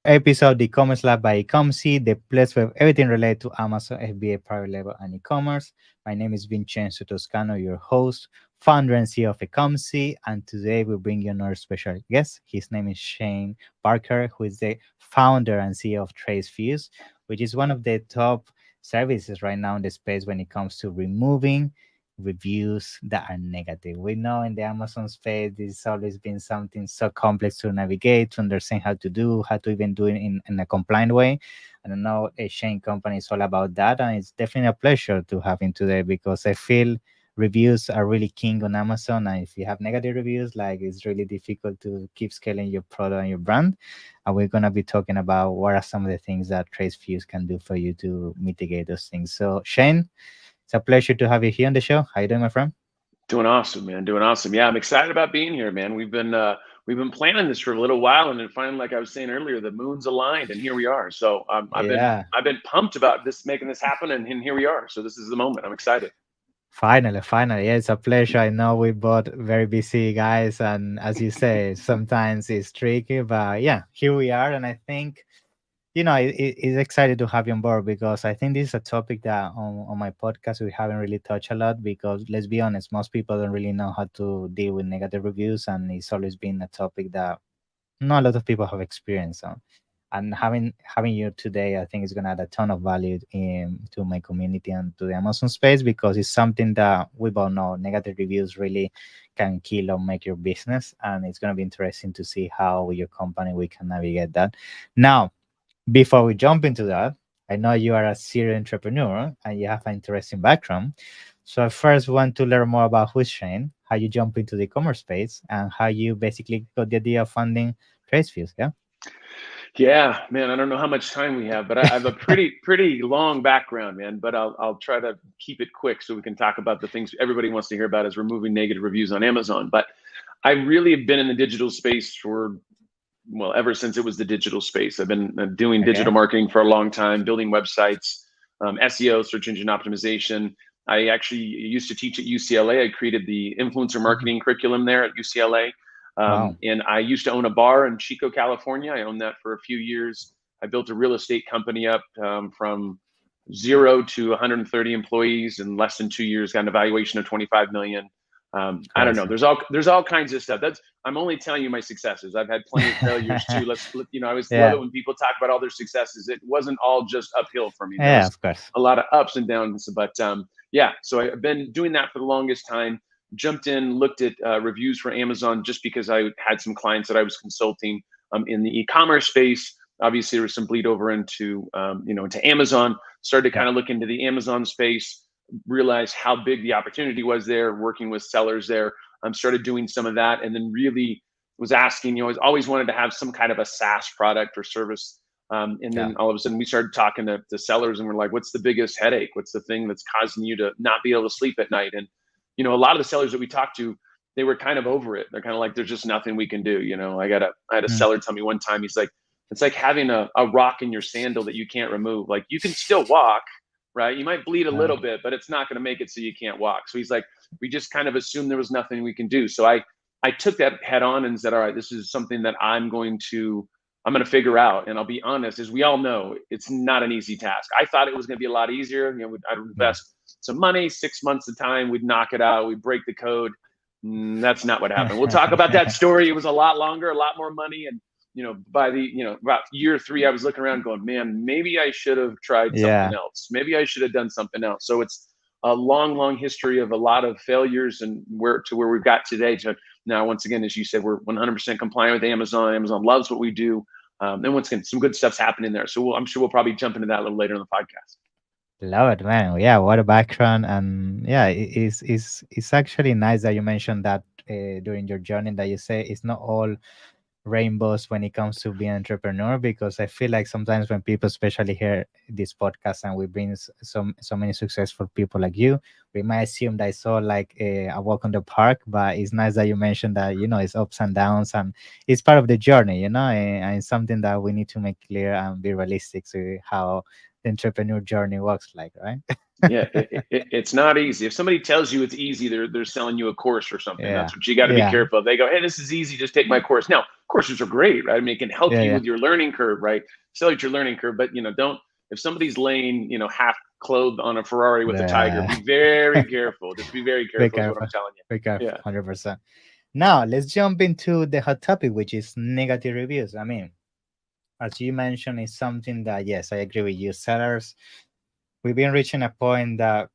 episode, the e-commerce lab by Ecomcy, the place with everything related to Amazon FBA private label and e-commerce. My name is Vincenzo Toscano, your host, founder and CEO of Ecomcy, and today we bring you another special guest. His name is Shane Parker, who is the founder and CEO of TraceFuse, which is one of the top services right now in the space when it comes to removing reviews that are negative. We know in the Amazon space, this has always been something so complex to navigate, to understand how to do, how to even do it in a compliant way. And I know a Shane company is all about that. And it's definitely a pleasure to have him today because I feel reviews are really king on Amazon. And if you have negative reviews, like it's really difficult to keep scaling your product and your brand. And we're going to be talking about what are some of the things that TraceFuse can do for you to mitigate those things. So, Shane, it's a pleasure to have you here on the show. How you doing, my friend? Doing awesome, man. Doing awesome. Yeah, I'm excited about being here, man. We've been planning this for a little while, and then finally, like I was saying earlier, the moon's aligned, and here we are. So I've been Yeah, I've been pumped about this making this happen, and here we are. So this is the moment. I'm excited. finally. Yeah, it's a pleasure. I know we both very busy guys, and as you say, sometimes it's tricky, but yeah, here we are. And I think, it's excited to have you on board because I think this is a topic that on my podcast we haven't really touched a lot because let's be honest, most people don't really know how to deal with negative reviews, and it's always been a topic that not a lot of people have experience on. And having you today, I think is gonna add a ton of value to my community and to the Amazon space because it's something that we both know negative reviews really can kill or make your business, and it's gonna be interesting to see how with your company we can navigate that. Now, before we jump into that, I know you are a serial entrepreneur and you have an interesting background. So I first want to learn more about who's Shane, how you jump into the e-commerce space, and how you basically got the idea of funding TraceFuse. Yeah. Yeah, man. I don't know how much time we have, but I have a pretty long background, man. But I'll try to keep it quick so we can talk about the things everybody wants to hear about is removing negative reviews on Amazon. But I really have been in the digital space for well, ever since it was the digital space. I've been doing Okay. digital marketing for a long time, building websites, SEO, search engine optimization. I actually used to teach at UCLA. I created the influencer Mhm. marketing curriculum there at UCLA. Wow. And I used to own a bar in Chico, California. I owned that for a few years. I built a real estate company up from 0 to 130 employees in less than 2 years, got an evaluation of 25 million. I don't know. Crazy. There's all kinds of stuff. I'm only telling you my successes. I've had plenty of failures too. I always love Yeah. it when people talk about all their successes. It wasn't all just uphill for me. There Yeah, was of course. a lot of ups and downs. But yeah, so I've been doing that for the longest time. Jumped in, looked at reviews for Amazon just because I had some clients that I was consulting in the e-commerce space. Obviously, there was some bleed over into Amazon. Started to Yeah. kind of look into the Amazon space, realized how big the opportunity was there, working with sellers there. Started doing some of that, and then really was asking, I always wanted to have some kind of a SaaS product or service. And Yeah. then all of a sudden we started talking to sellers and we're like, what's the biggest headache? What's the thing that's causing you to not be able to sleep at night? And, a lot of the sellers that we talked to, they were kind of over it. They're kind of like, there's just nothing we can do. I had a Mm. seller tell me one time, he's like, it's like having a rock in your sandal that you can't remove. Like you can still walk, right? You might bleed a Uh, little bit, but it's not going to make it so you can't walk. So he's like, we just kind of assumed there was nothing we can do. So I took that head on and said, all right, this is something that I'm going to figure out. And I'll be honest, as we all know, it's not an easy task. I thought it was going to be a lot easier. I'd yeah. invest some money, 6 months of time, we'd knock it out, we'd break the code. That's not what happened. We'll talk about that story. It was a lot longer, a lot more money. And by about year 3, I was looking around going, man, maybe I should have tried something Yeah. else. Maybe I should have done something else. So it's a long, long history of a lot of failures and where we've got today. To now, once again, as you said, we're 100% compliant with Amazon. Amazon loves what we do. And once again, some good stuff's happening there. So I'm sure we'll probably jump into that a little later in the podcast. Love it, man. Yeah, what a background, and yeah, it's actually nice that you mentioned that during your journey that you say it's not all rainbows when it comes to being an entrepreneur because I feel like sometimes when people especially hear this podcast and we bring so many successful people like you, we might assume that it's all like a walk on the park, but it's nice that you mentioned that it's ups and downs and it's part of the journey, and it's something that we need to make clear and be realistic to how the entrepreneur journey works like, right? Yeah, it's not easy. If somebody tells you it's easy, they're selling you a course or something. Yeah. That's what you got to be Yeah. careful of. They go, hey, this is easy, just take my course. Now, courses are great, right? I mean, it can help Yeah. you Yeah. with your learning curve, right? Accelerate your learning curve, but don't. If somebody's laying, half clothed on a Ferrari with a tiger, Yeah. be very careful. Just be very Be careful is what I'm careful. telling Be you. careful. Yeah. 100%. Now let's jump into the hot topic, which is negative reviews. I mean, as you mentioned, it's something that, yes, I agree with you. Sellers, we've been reaching a point that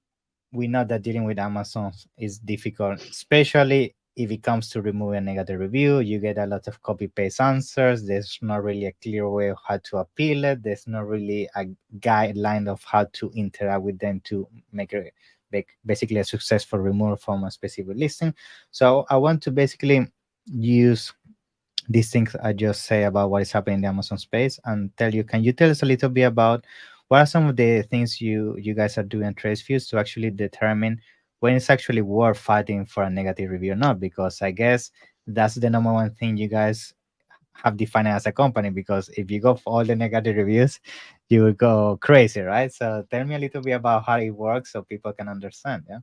we know that dealing with Amazon is difficult, especially if it comes to removing a negative review. You get a lot of copy paste answers. There's not really a clear way of how to appeal it. There's not really a guideline of how to interact with them to make it basically a successful removal from a specific listing. So I want to basically use these things I just say about what is happening in the Amazon space and tell you, can you tell us a little bit about what are some of the things you guys are doing at TraceFuse to actually determine when it's actually worth fighting for a negative review or not? Because I guess that's the number one thing you guys have defined as a company, because if you go for all the negative reviews, you will go crazy, right? So tell me a little bit about how it works so people can understand. Yeah.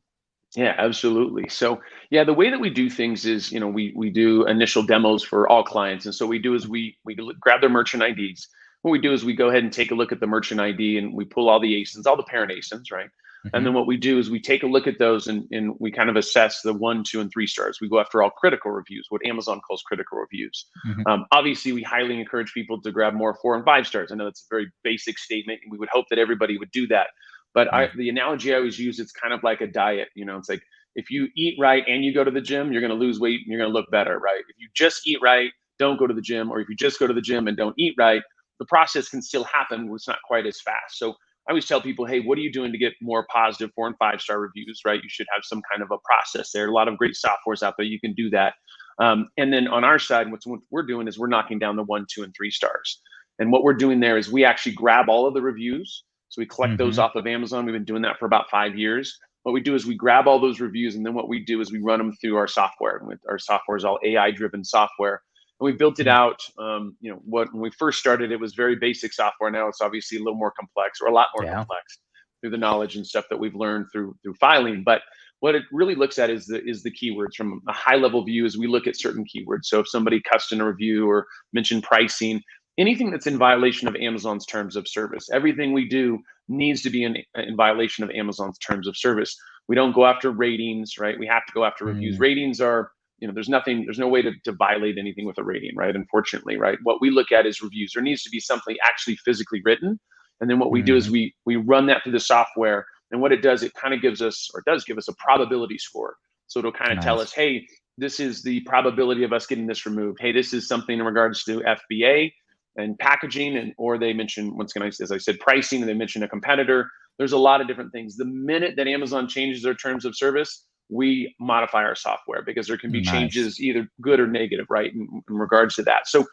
Yeah, absolutely. So, yeah, the way that we do things is, we do initial demos for all clients, and so what we do is we grab their merchant IDs. What we do is we go ahead and take a look at the merchant ID, and we pull all the ASINs, all the parent ASINs, right? And Mm-hmm. then what we do is we take a look at those, and we kind of assess the 1, 2, and 3 stars. We go after all critical reviews, what Amazon calls critical reviews. Mm-hmm. Obviously, we highly encourage people to grab more 4 and 5 stars. I know that's a very basic statement, and we would hope that everybody would do that. But Yeah. the analogy I always use, it's kind of like a diet. It's like if you eat right and you go to the gym, you're going to lose weight and you're going to look better, right? If you just eat right, don't go to the gym, or if you just go to the gym and don't eat right, the process can still happen. It's not quite as fast. So I always tell people, hey, what are you doing to get more positive 4 and 5 star reviews, right? You should have some kind of a process there. A lot of great softwares out there. You can do that. And then on our side, what we're doing is we're knocking down the 1, 2, and 3 stars. And what we're doing there is we actually grab all of the reviews. So we collect those Mm-hmm. off of Amazon. We've been doing that for about 5 years. What we do is we grab all those reviews, and then what we do is we run them through our software. Our software is all AI-driven software, and we built it out. When we first started, it was very basic software. Now it's obviously a little more complex, or a lot more Yeah. complex, through the knowledge and stuff that we've learned through filing. But what it really looks at is the keywords from a high level view. Is we look at certain keywords. So if somebody cussed in a review or mentioned pricing, anything that's in violation of Amazon's terms of service, everything we do needs to be in violation of Amazon's terms of service. We don't go after ratings, right? We have to go after reviews. Mm. Ratings are, there's no way to violate anything with a rating, right? Unfortunately, right? What we look at is reviews. There needs to be something actually physically written. And then what we do is Mm-hmm. we run that through the software. And what it does, it kind of gives us, or does give us, a probability score. So it'll kind of tell Nice. us, hey, this is the probability of us getting this removed. Hey, this is something in regards to FBA and packaging, and or they mention, once again, as I said, pricing, and they mention a competitor. There's a lot of different things. The minute that Amazon changes their terms of service, we modify our software, because there can be Nice. changes, either good or negative, right, in regards to that. So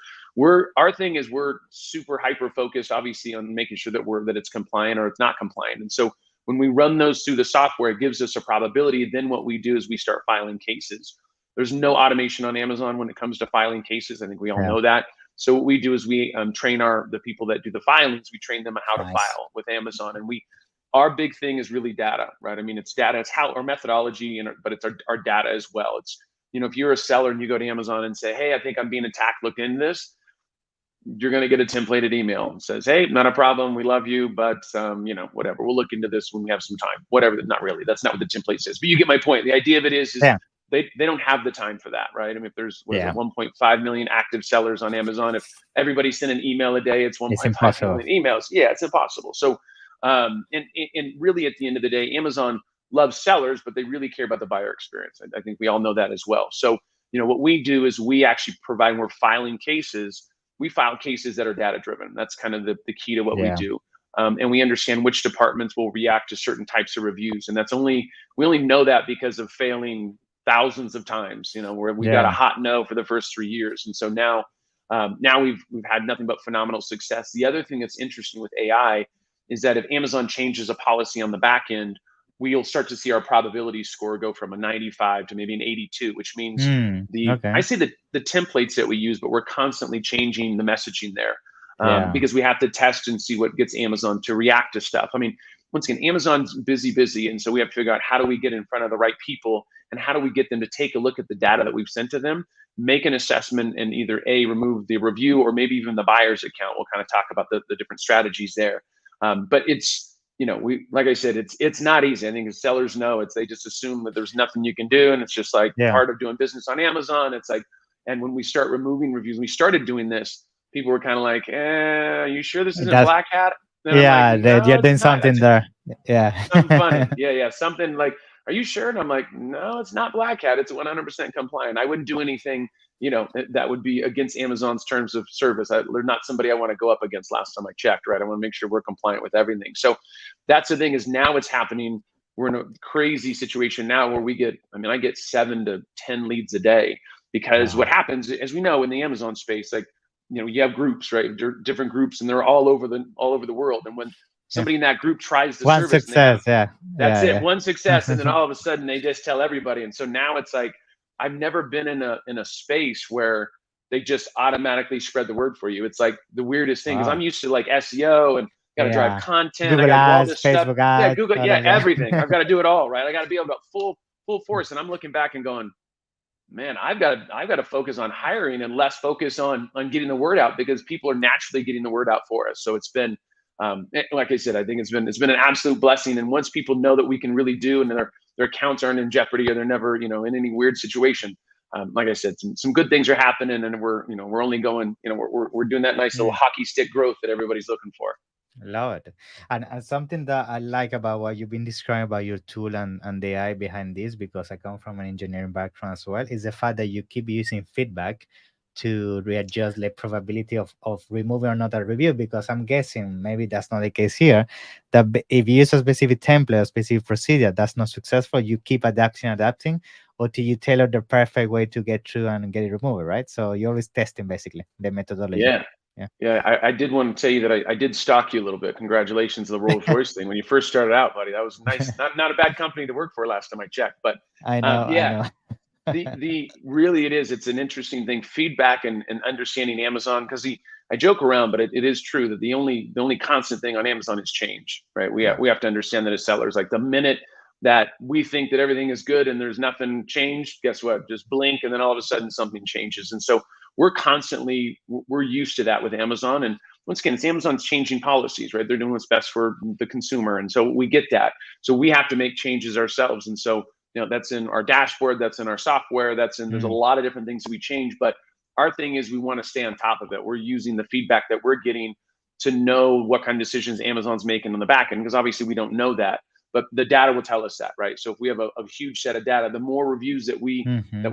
our thing is we're super hyper focused, obviously, on making sure that it's compliant or it's not compliant. And so when we run those through the software, it gives us a probability. Then what we do is we start filing cases. There's no automation on Amazon when it comes to filing cases. I think we all Yeah. know that. So what we do is we train the people that do the filings. We train them on how to Nice. file with Amazon, and our big thing is really data, right? I mean, it's data. It's how our methodology, but it's our data as well. It's, if you're a seller and you go to Amazon and say, hey, I think I'm being attacked, look into this, you're going to get a templated email that says, hey, not a problem, we love you, but whatever, we'll look into this when we have some time. Whatever. Not really. That's not what the template says. But you get my point. The idea of it is Yeah. they don't have the time for that, right? I mean, if there's, what is it, Yeah. 1.5 million active sellers on Amazon, if everybody sent an email a day, it's It's 1.5 impossible. million emails. Yeah, it's impossible. So, and really, at the end of the day, Amazon loves sellers, but they really care about the buyer experience. I think we all know that as well. So, what we do is we actually provide, when we're filing cases, we file cases that are data driven. That's kind of the key to what we Yeah. do. And we understand which departments will react to certain types of reviews. And we only know that because of failing thousands of times, where we got a Yeah. hot no for the first 3 years. And so now we've had nothing but phenomenal success. The other thing that's interesting with AI is that if Amazon changes a policy on the back end, we'll start to see our probability score go from a 95 to maybe an 82, which means Okay. I say the templates that we use, but we're constantly changing the messaging there, Yeah. because we have to test and see what gets Amazon to react to stuff. I mean, once again, Amazon's busy. And so we have to figure out how do we get in front of the right people and how do we get them to take a look at the data that we've sent to them, make an assessment, and either remove the review or maybe even the buyer's account. We'll kind of talk about the different strategies there. But it's, like I said, it's not easy. I think as sellers know, they just assume that there's nothing you can do. And it's just like part of doing business on Amazon. It's like, and when we start removing reviews, we started doing this, people were kind of like, are you sure this isn't Black Hat? And yeah, I'm like, no, you're doing it's not. something there. Yeah. Something funny. Yeah. Something like, are you sure? And I'm like, no, it's not Black Hat. It's 100% compliant. I wouldn't do anything, that would be against Amazon's terms of service. They're not somebody I want to go up against last time I checked, right? I want to make sure we're compliant with everything. So that's the thing, is now it's happening. We're in a crazy situation now where I get 7 to 10 leads a day, because what happens, as we know in the Amazon space, like, you have groups, right? Different groups, and they're all over the world. And when somebody in that group tries the one service, success, that's it. One success, and then all of a sudden they just tell everybody. And so now it's like, I've never been in a space where they just automatically spread the word for you. It's like the weirdest thing, because I'm used to like SEO and got to drive content, Google I got to do all ads, this Facebook stuff. ads, Google, everything. I've got to do it all, right? I got to be able to full force. And I'm looking back and going, man, I've got to focus on hiring and less focus on getting the word out, because people are naturally getting the word out for us. So it's been, like I said, I think it's been an absolute blessing. And once people know that we can really do, and their accounts aren't in jeopardy, or they're never, in any weird situation, like I said, some good things are happening, and we're only going, we're doing that nice little hockey stick growth that everybody's looking for. Love it. And something that I like about what you've been describing about your tool and the AI behind this, because I come from an engineering background as well, is the fact that you keep using feedback to readjust the probability of removing another review. Because I'm guessing maybe that's not the case here, that if you use a specific template, a specific procedure that's not successful, you keep adapting until you tailor the perfect way to get through and get it removed, right? So you're always testing basically the methodology. Yeah, I did want to tell you that I did stalk you a little bit. Congratulations on the Rolls Royce thing. When you first started out, buddy, that was nice. Not a bad company to work for last time I checked. But I know. the really, it's an interesting thing, feedback and understanding Amazon, because I joke around, but it is true that the only constant thing on Amazon is change, right? We have to understand that as sellers, like the minute that we think that everything is good and there's nothing changed, guess what? Just blink, and then all of a sudden something changes. And so we're used to that with Amazon. And once again, it's Amazon's changing policies, right? They're doing what's best for the consumer. And so we get that. So we have to make changes ourselves. And so, that's in our dashboard, that's in our software, there's a lot of different things that we change. But our thing is, we want to stay on top of it. We're using the feedback that we're getting to know what kind of decisions Amazon's making on the back end, because obviously we don't know that. But the data will tell us that, right? So if we have a huge set of data, the more reviews that we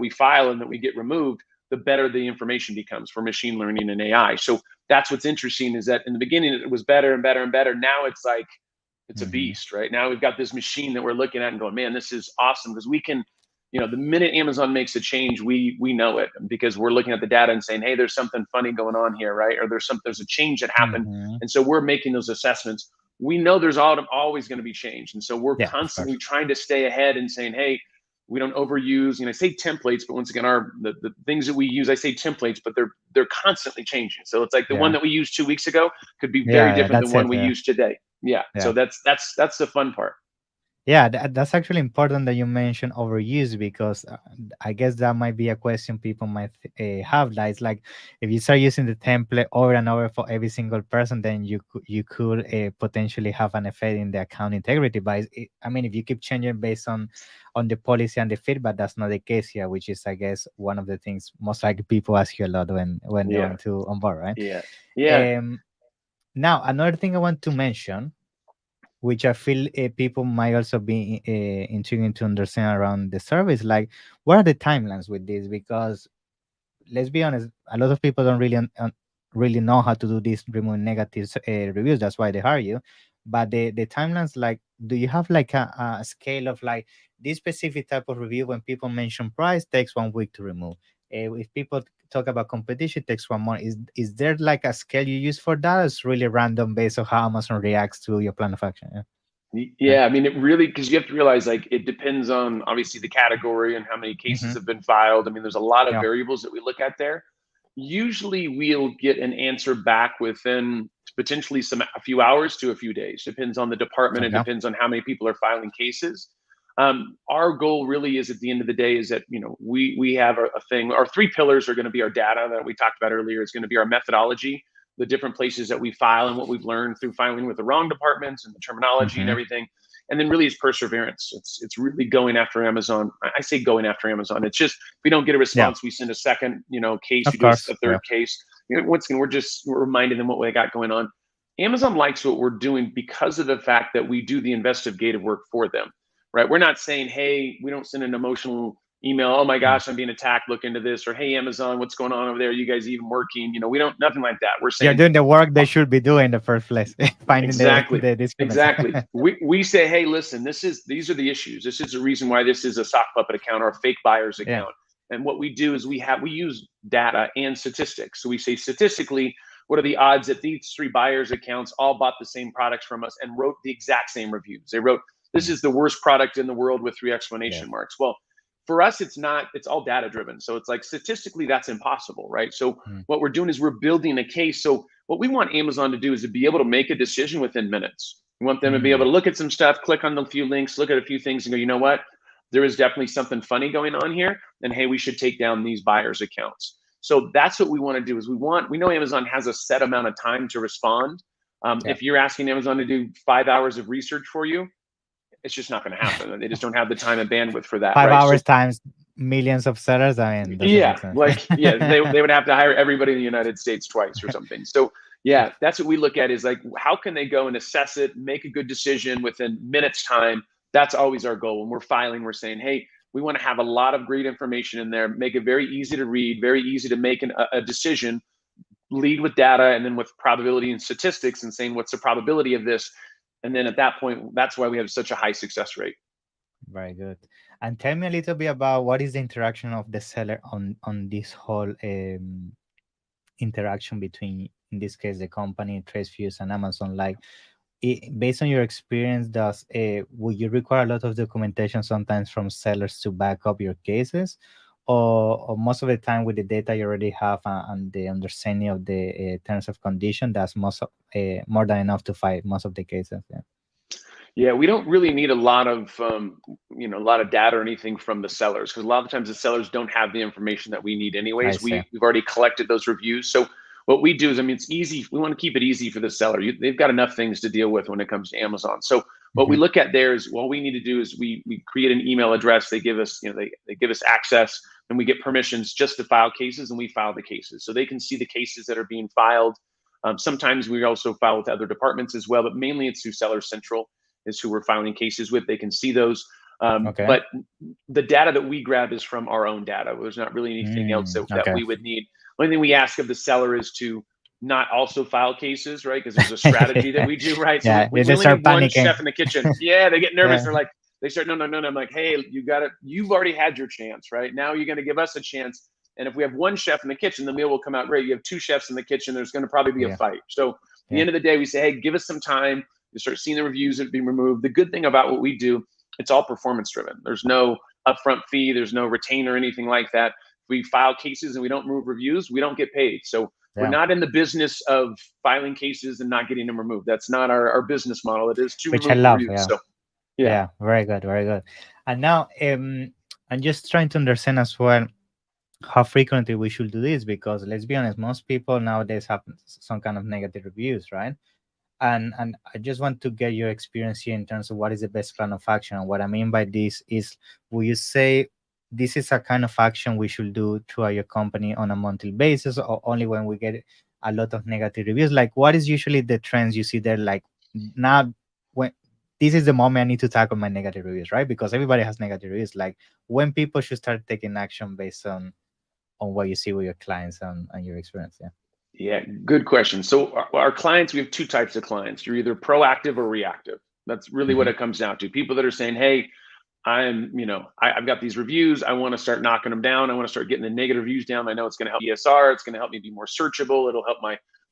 file and that we get removed, the better the information becomes for machine learning and AI. So that's what's interesting, is that in the beginning it was better and better and better. Now it's like, it's a beast, right? Now we've got this machine that we're looking at and going, man, this is awesome, because we can, the minute Amazon makes a change, we know it, because we're looking at the data and saying, hey, there's something funny going on here, right? Or there's a change that happened. And so we're making those assessments. We know there's always going to be change. And so we're constantly trying to stay ahead and saying, hey, we don't overuse, I say templates, but once again, the things that we use, I say templates, but they're constantly changing. So it's like the one that we used 2 weeks ago could be very different than one we use today. So that's the fun part. Yeah, that's actually important that you mentioned overuse, because I guess that might be a question people might have. Like, it's like, if you start using the template over and over for every single person, then you could potentially have an effect in the account integrity. But if you keep changing based on the policy and the feedback, that's not the case here, which is, I guess, one of the things most likely people ask you a lot when they want to onboard, right? Now, another thing I want to mention, which I feel people might also be intrigued to understand around the service, like, what are the timelines with this? Because let's be honest, a lot of people don't really know how to do this, remove negative reviews. That's why they hire you. But the timelines, like, do you have like a scale of like, this specific type of review, when people mention price, takes 1 week to remove? If people talk about competition, it takes 1 month. Is there like a scale you use for that? It's really random based on how Amazon reacts to your plan of action. It really, because you have to realize, like, it depends on obviously the category and how many cases have been filed. There's a lot of variables that we look at there. Usually we'll get an answer back within, potentially a few hours to a few days. Depends on the department. It Okay. depends on how many people are filing cases. Our goal really is, at the end of the day, is that we have a thing. Our three pillars are going to be our data that we talked about earlier. It's going to be our methodology, the different places that we file and what we've learned through filing with the wrong departments and the terminology and Mm-hmm. everything. And then really is perseverance. It's really going after Amazon. I say going after Amazon. It's just, if we don't get a Yeah, response, we send a second case. We of do course. a Yeah. third case. Once again, we're reminding them what they got going on. Amazon likes what we're doing because of the fact that we do the investigative work for them, right? We're not saying, hey, we don't send an emotional email. Oh my Mm. gosh, I'm being attacked. Look into this. Or, hey, Amazon, what's going on over there? You guys even working? We don't, nothing like that. We're They're saying, doing the work they should be doing in the first place, finding the exactly. the discrepancy. Exactly. We say, hey, listen, these are the issues. This is the reason why this is a sock puppet account or a fake buyer's Yeah. account. And what we do is we use data and statistics. So we say, statistically, what are the odds that these three buyers accounts all bought the same products from us and wrote the exact same reviews? They wrote, this Mm. is the worst product in the world with 3 Yes. exclamation marks. Well, for us, it's not, it's all data driven. So it's like, statistically, that's impossible, right? So Mm. what we're doing is we're building a case. So what we want Amazon to do is to be able to make a decision within minutes. We want them to be able Mm. to look at some stuff, click on a few links, look at a few things and go, you know what? There is definitely something funny going on here. And hey, we should take down these buyers' accounts. So that's what we want to do is we know Amazon has a set amount of time to respond. Yeah. If you're asking Amazon to do 5 hours of research for you, it's just not going to happen. They just don't have the time and bandwidth for that, Five right? So hours times millions of sellers. I mean, doesn't make yeah, sense. like they would have to hire everybody in the United States twice or something. So yeah, that's what we look at is like, how can they go and assess it, make a good decision within minutes time? That's always our goal. When we're filing, we're saying, hey, we want to have a lot of great information in there, make it very easy to read, very easy to make a decision, lead with data and then with probability and statistics and saying, what's the probability of this? And then at that point, that's why we have such a high success rate. Very good. And tell me a little bit about what is the interaction of the seller on this whole interaction between, in this case, the company, TraceFuse, and Amazon. Like, based on your experience, does would you require a lot of documentation sometimes from sellers to back up your cases, or most of the time with the data you already have and the understanding of the terms of condition, that's more than enough to fight most of the cases? Yeah. Yeah, we don't really need a lot of a lot of data or anything from the sellers, because a lot of times the sellers don't have the information that we need I anyways. see. We've already collected those reviews. So what we do is, I mean, it's easy. We want to keep it easy for the seller. They've got enough things to deal with when it comes to Amazon. So what we Mhm. look at there is, what we need to do is we create an email address. They give us, they give us access, and we get permissions just to file cases, and we file the cases. So they can see the cases that are being filed. Sometimes we also file with other departments as well, but mainly it's through Seller Central is who we're filing cases with. They can see those. Okay. But the data that we grab is from our own data. There's not really anything else that Okay. we would need. The only thing we ask of the seller is to not also file cases, right? Because there's a strategy that we do, right? So Yeah, we they only start need one panicking. chef in the kitchen. Yeah, they get nervous. Yeah. They're like, they start, no. I'm like, hey, you got it. You've already had your chance, right? Now you're going to give us a chance. And if we have one chef in the kitchen, the meal will come out great. You have 2 chefs in the kitchen, there's going to probably be a Yeah. fight. So at the Yeah. end of the day, we say, hey, give us some time. You start seeing the reviews that are being removed. The good thing about what we do, it's all performance driven. There's no upfront fee. There's no retainer or anything like that. If we file cases and we don't remove reviews, we don't get paid. So we're Yeah. not in the business of filing cases and not getting them removed. That's not our business model. It is to Which I remove the love. reviews. Yeah. So yeah. Yeah. Very good. Very good. And now, I'm just trying to understand as well how frequently we should do this, because let's be honest, most people nowadays have some kind of negative reviews, right? And I just want to get your experience here in terms of what is the best plan of action. And what I mean by this is, will you say this is a kind of action we should do throughout your company on a monthly basis, or only when we get a lot of negative reviews? Like, what is usually the trends you see there? Like, now, when this is the moment I need to tackle my negative reviews, right? Because everybody has negative reviews. Like, when people should start taking action based on what you see with your clients and your experience. Yeah. Yeah, good question. So our clients, we have 2 types of clients. You're either proactive or reactive. That's really what Hmm. it comes down to. People that are saying, hey, I've got these reviews. I want to start knocking them down. I want to start getting the negative reviews down. I know it's going to help ESR. It's going to help me be more searchable. It'll help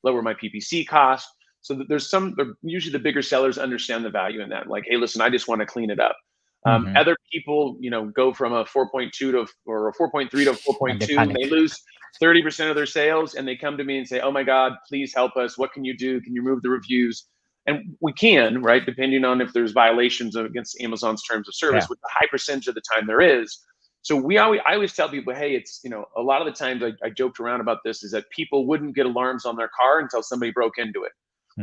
lower my PPC cost. So that usually the bigger sellers understand the value in that. Like, hey, listen, I just want to clean it up. Hmm. Other people, go from a 4.2 or a 4.3 to And the 4.2, and panic. they lose 30% of their sales, and they come to me and say, oh my God, please help us. What can you do? Can you remove the reviews? And we can, right? Depending on if there's violations against Amazon's terms of service, Yeah. which a high percentage of the time there is. So I always tell people, hey, it's, a lot of the times I joked around about this, is that people wouldn't get alarms on their car until somebody broke into it.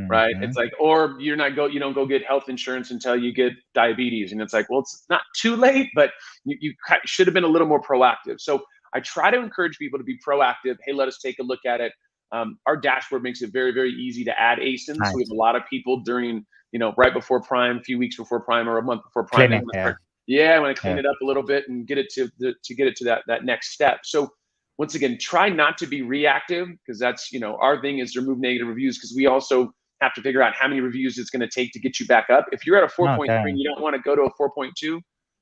Right. Hmm. It's like, or you don't go get health insurance until you get diabetes. And it's like, well, it's not too late, but you should have been a little more proactive. So I try to encourage people to be proactive. Hey, let us take a look at it. Our dashboard makes it very, very easy to add ASINs. So we have Nice. a lot of people during, right before Prime, a few weeks before Prime, or a month before Prime, they Cleaning. want to Yeah. start. Yeah, I want to clean Yeah. it up a little bit and get it to get it to that next step. So once again, try not to be reactive, because that's, our thing is to remove negative reviews, because we also have to figure out how many reviews it's going to take to get you back up. If you're at a 4.3 and Okay. you don't want to go to a 4.2,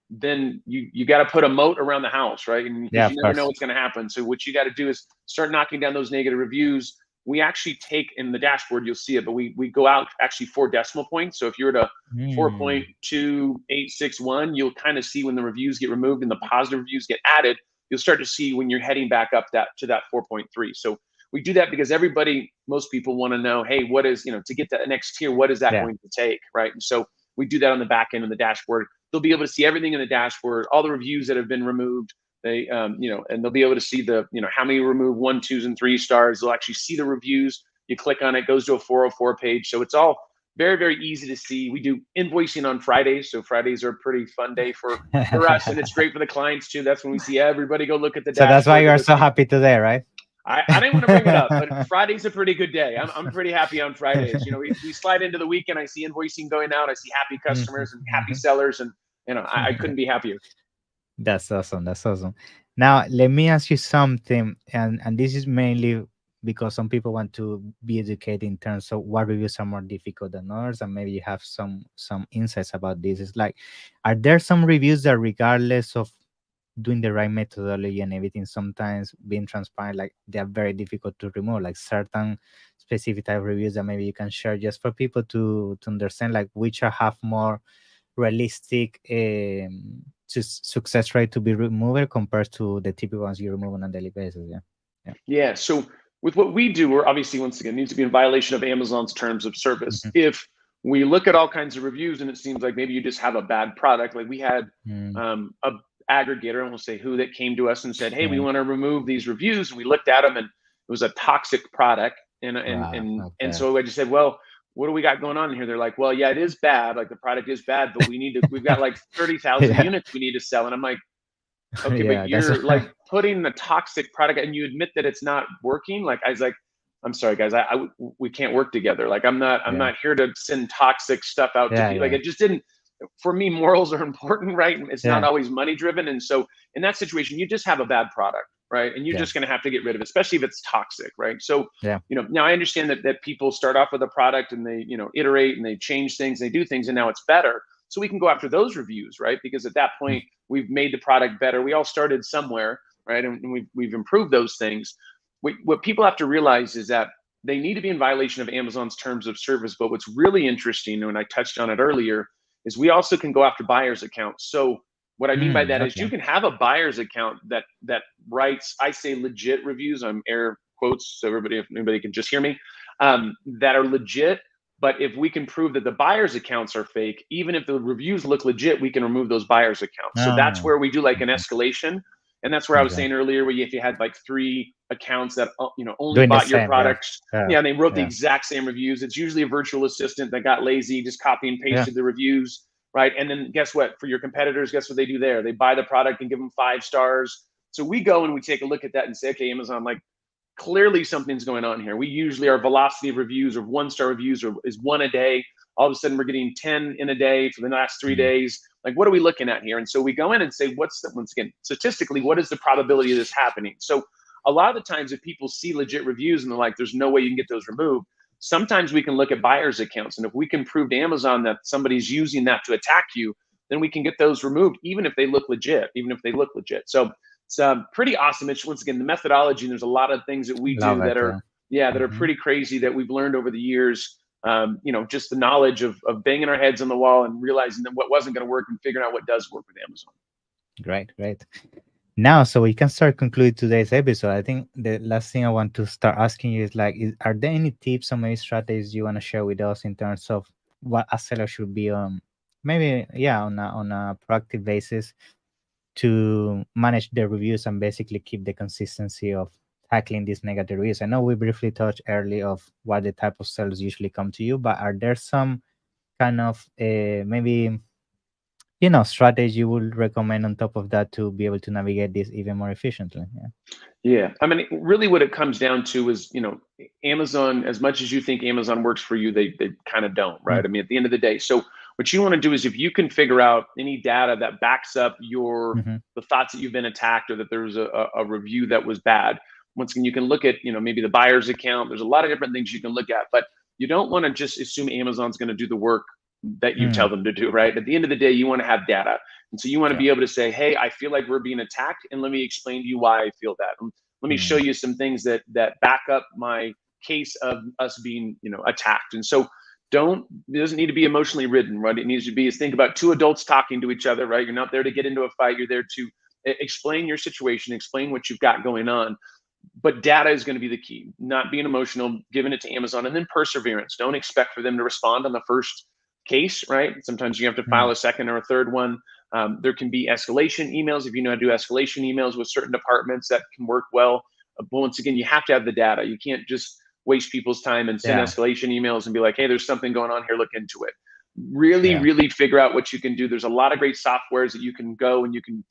then you got to put a moat around the house, right? And Yeah, because of you never know course. what's going to happen. So what you got to do is start knocking down those negative reviews. We actually take in the dashboard, you'll see it, but we go out actually 4 decimal points. So if you're at a Mm. 4.2861, you'll kind of see when the reviews get removed and the positive reviews get added. You'll start to see when you're heading back up to that 4.3. So we do that because most people want to know, hey, what is, to get that next tier, what is that Yeah. going to take, right? And so we do that on the back end of the dashboard. They'll be able to see everything in the dashboard, all the reviews that have been removed. They, and they'll be able to see how many remove 1, 2s, and 3 stars. They'll actually see the reviews. You click on it, goes to a 404 page. So it's all very, very easy to see. We do invoicing on Fridays. So Fridays are a pretty fun day for us, and it's great for the clients too. That's when we see everybody go look at the So that's why dashboard. you They are go so see. happy today, right? I didn't want to bring it up, but Friday's a pretty good day. I'm pretty happy on Fridays. We slide into the weekend. I see invoicing going out. I see happy customers and happy sellers, and I couldn't be happier. That's awesome. That's awesome. Now, let me ask you something, and this is mainly because some people want to be educated in terms of what reviews are more difficult than others, and maybe you have some insights about this. It's like, are there some reviews that, regardless of doing the right methodology and everything, sometimes being transparent, like they are very difficult to remove, like certain specific type of reviews that maybe you can share just for people to understand, like which are have more realistic success rate to be removed compared to the typical ones you remove on a daily basis. Yeah. Yeah. Yeah. So with what we do, we're obviously, once again, needs to be in violation of Amazon's terms of service. Mhm. If we look at all kinds of reviews and it seems like maybe you just have a bad product, like we had Mm. a aggregator, I won't say who, that came to us and said, hey, we Yeah. want to remove these reviews. And we looked at them, and it was a toxic product. Wow. And Okay. so I just said, well, what do we got going on here? They're like, well, yeah, it is bad. Like the product is bad, but we've got like 30,000 Yeah. units we need to sell. And I'm like, okay, but Yeah. That's you're like putting the toxic product and you admit that it's not working. Like I was like, I'm sorry, guys, we can't work together. Like I'm yeah. not here to send toxic stuff out to Yeah. people. Like Yeah. it just didn't. For me, morals are important, right? It's not Yeah. always money driven. And so in that situation, you just have a bad product, right? And you're Yeah. just going to have to get rid of it, especially if it's toxic, right? So, Yeah. now I understand that people start off with a product and they, iterate and they change things, they do things, and now it's better. So we can go after those reviews, right? Because at that Mm. point, we've made the product better. We all started somewhere, right? And we've improved those things. What people have to realize is that they need to be in violation of Amazon's terms of service. But what's really interesting, and I touched on it earlier, is we also can go after buyers accounts. So what I mean by that is you Okay. can have a buyer's account that writes, I say legit reviews, I'm air quotes, so if anybody can just hear me, that are legit. But if we can prove that the buyer's accounts are fake, even if the reviews look legit, we can remove those buyer's accounts. So that's Oh. where we do like an Okay. escalation. And that's where I was Okay. saying earlier, where if you had like 3 accounts that only Doing the bought your same. Yeah. products, Yeah. yeah, and they wrote the Yeah. exact same reviews. It's usually a virtual assistant that got lazy, just copy and Yeah. pasted the reviews, right? And then guess what? For your competitors, guess what they do there? They buy the product and give them 5 stars. So we go and we take a look at that and say, okay, Amazon, like clearly something's going on here. We usually, our velocity of reviews or 1-star reviews is 1 a day. All of a sudden we're getting 10 in a day for the last 3 Mm. days. Like, what are we looking at here? And so we go in and say, once again, statistically, what is the probability of this happening? So a lot of the times if people see legit reviews and they're like, there's no way you can get those removed, sometimes we can look at buyers accounts. And if we can prove to Amazon that somebody's using that to attack you, then we can get those removed, even if they look legit, So it's pretty awesome. It's, once again, the methodology, and there's a lot of things that we Love do that it. are, Yeah. that are Mhm. pretty crazy that we've learned over the years. Just the knowledge of banging our heads on the wall and realizing that what wasn't going to work and figuring out what does work with Amazon. Great. Great. Now, so we can start conclude today's episode. I think the last thing I want to start asking you is like, are there any tips or maybe strategies you want to share with us in terms of what a seller should be on, maybe yeah, on a proactive basis to manage the reviews and basically keep the consistency of tackling these negative reviews? I know we briefly touched early of what the type of sellers usually come to you, but are there some kind of maybe strategy you would recommend on top of that to be able to navigate this even more efficiently? Yeah. Yeah. I mean, really what it comes down to is, Amazon, as much as you think Amazon works for you, they kind of don't, right? I mean, at the end of the day. So what you want to do is if you can figure out any data that backs up Mm-hmm. the thoughts that you've been attacked or that there was a review that was bad, once again, you can look at, maybe the buyer's account. There's a lot of different things you can look at, but you don't want to just assume Amazon's going to do the work that you tell Mm. them to do, right? At the end of the day, you want to have data. And so you want to Yeah. be able to say, hey, I feel like we're being attacked, and let me explain to you why I feel that. Let me show Mm. you some things that back up my case of us being, attacked. And so it doesn't need to be emotionally ridden, right? It needs to be is think about two adults talking to each other, right? You're not there to get into a fight. You're there to explain your situation, explain what you've got going on. But data is going to be the key, not being emotional, giving it to Amazon, and then perseverance. Don't expect for them to respond on the first case, right? Sometimes you have to file Mm. a second or a third one. There can be escalation emails. If you know how to do escalation emails with certain departments, that can work well. But once again, you have to have the data. You can't just waste people's time and send Yeah. escalation emails and be like, hey, there's something going on here, look into it. Really, Yeah. really figure out what you can do. There's a lot of great softwares that you can go and you can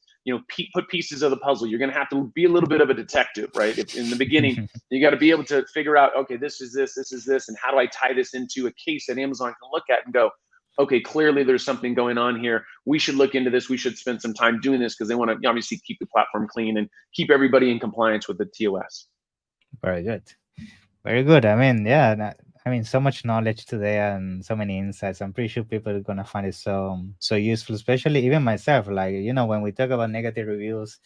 put pieces of the puzzle. You're going to have to be a little bit of a detective, right? If in the beginning you got to be able to figure out, okay, this is this, and how do I tie this into a case that Amazon can look at and go, okay, clearly there's something going on here. We should look into this. We should spend some time doing this because they want to obviously keep the platform clean and keep everybody in compliance with the TOS. Very good. Very good. I mean, yeah, I mean, so much knowledge today and so many insights. I'm pretty sure people are gonna find it so useful, especially even myself. Like, when we talk about negative reviews,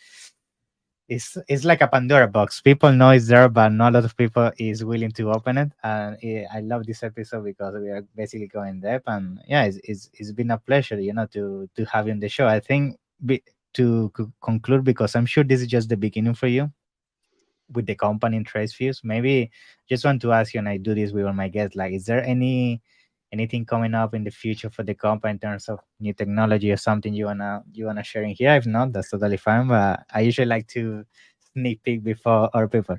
it's like a Pandora box. People know it's there, but not a lot of people is willing to open it. And I love this episode because we are basically going depth. And yeah, it's been a pleasure, to have you on the show. I think to conclude, because I'm sure this is just the beginning for you with the company and trace views. Maybe just want to ask you, and I do this with all my guests, like, is there anything coming up in the future for the company in terms of new technology or something you wanna share in here? If not, that's totally fine. But I usually like to sneak peek before other people.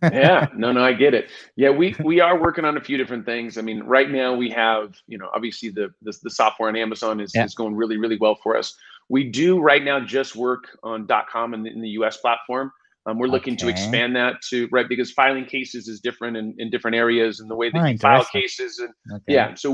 Yeah, no, I get it. Yeah, we are working on a few different things. I mean, right now we have, obviously the software on Amazon is Yeah. is going really, really well for us. We do right now just work on .com in the US platform. We're looking to Okay. expand that to right because filing cases is different in different areas and the way that Oh, you file interesting. cases and Okay. yeah. So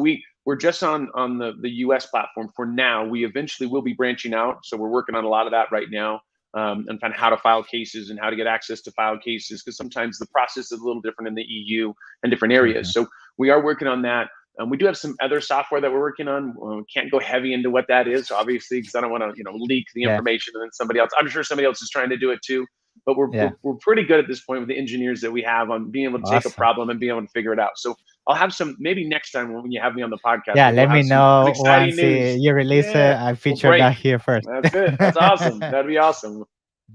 we're just on the US platform for now. We eventually will be branching out. So we're working on a lot of that right now and find how to file cases and how to get access to file cases because sometimes the process is a little different in the EU and different Hmm. areas. So we are working on that. We do have some other software that we're working on. Can't go heavy into what that is, obviously, because I don't want to, leak the Yeah. information and then somebody else. I'm sure somebody else is trying to do it too. But we're, we're, Yeah. we're pretty good at this point with the engineers that we have on being able to take a Awesome. problem and being able to figure it out. So I'll have some maybe next time when you have me on the podcast, Yeah. maybe we'll Let have me some know exciting once news. you release it. Yeah. I Well, feature great. that here first. That's it. That's awesome. That'd be awesome.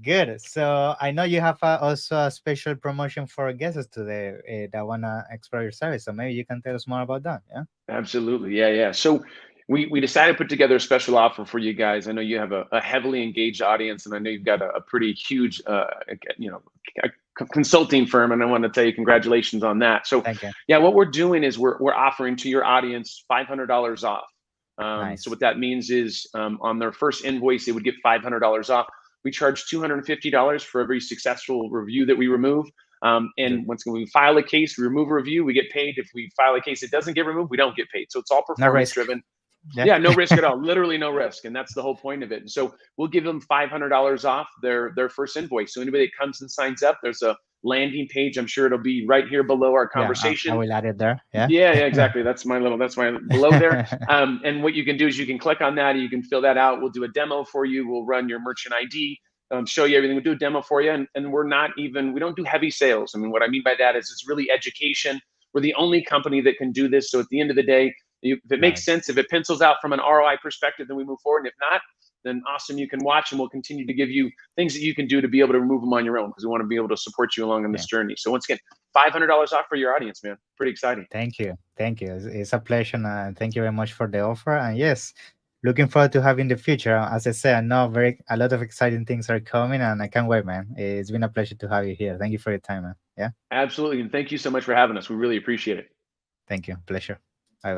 Good. So I know you have also a special promotion for guests today that wanna explore your service. So maybe you can tell us more about that. Yeah. Absolutely. Yeah, yeah. So we decided to put together a special offer for you guys. I know you have a heavily engaged audience, and I know you've got a pretty huge, you know, consulting firm, and I want to tell you congratulations on that. So, Thank you. yeah, what we're doing is we're offering to your audience $500 off. So Nice. what that means is on their first invoice, they would get $500 off. We charge $250 for every successful review that we remove. Good. And once we file a case, we remove a review, we get paid. If we file a case that doesn't get removed, we don't get paid. So it's all No performance risk. driven. Yeah. Yeah, no risk at all. Literally no risk, and that's the whole point of it. And so we'll give them $500 off their first invoice. So anybody that comes and signs up, there's a landing page. I'm sure it'll be right here below our Yeah. I conversation. will add it there. Yeah. Yeah, exactly. That's my below there. And what you can do is you can click on that. You can fill that out. We'll do a demo for you. We'll run your merchant ID, show you everything. We'll do a demo for you. And we don't do heavy sales. I mean, what I mean by that is it's really education. We're the only company that can do this. So at the end of the day, if it makes Nice. sense, if it pencils out from an ROI perspective, then we move forward. And if not, then awesome, you can watch, and we'll continue to give you things that you can do to be able to remove them on your own, because we want to be able to support you along in this journey. So once again, $500 off for your audience, man. Pretty exciting. Thank you. Thank you. It's a pleasure. And thank you very much for the offer. And yes, looking forward to having the future. As I said, I know a lot of exciting things are coming, and I can't wait, man. It's been a pleasure to have you here. Thank you for your time, man. Yeah. Absolutely. And thank you so much for having us. We really appreciate it. Thank you. Pleasure.